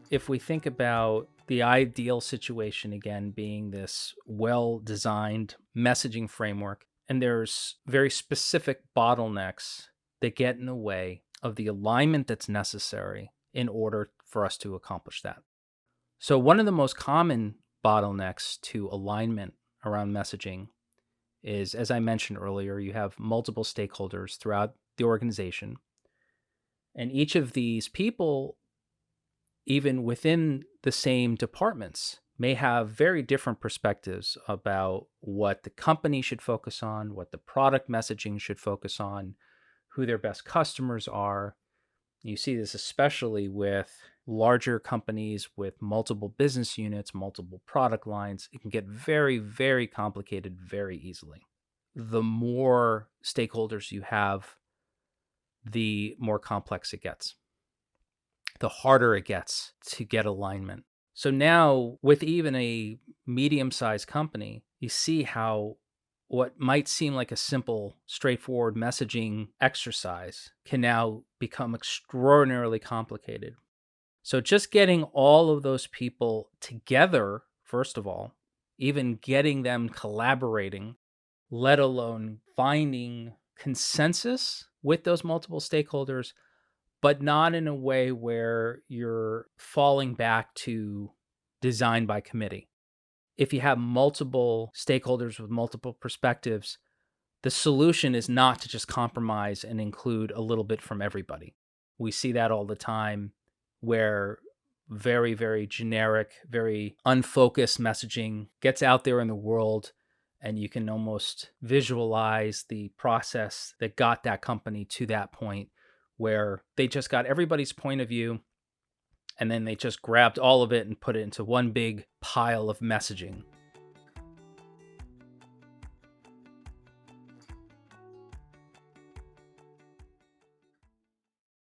if we think about the ideal situation again being this well-designed messaging framework, and there's very specific bottlenecks that get in the way of the alignment that's necessary in order for us to accomplish that. So one of the most common bottlenecks to alignment around messaging is, as I mentioned earlier, you have multiple stakeholders throughout the organization, and each of these people, even within the same departments, may have very different perspectives about what the company should focus on, what the product messaging should focus on, who their best customers are. You see this especially with larger companies with multiple business units, multiple product lines. It can get very, very complicated very easily. The more stakeholders you have, the more complex it gets, the harder it gets to get alignment. So now, with even a medium-sized company, you see how what might seem like a simple, straightforward messaging exercise can now become extraordinarily complicated. So just getting all of those people together, first of all, even getting them collaborating, let alone finding consensus with those multiple stakeholders, but not in a way where you're falling back to design by committee. If you have multiple stakeholders with multiple perspectives, the solution is not to just compromise and include a little bit from everybody. We see that all the time where very, very generic, very unfocused messaging gets out there in the world, and you can almost visualize the process that got that company to that point where they just got everybody's point of view and then they just grabbed all of it and put it into one big pile of messaging.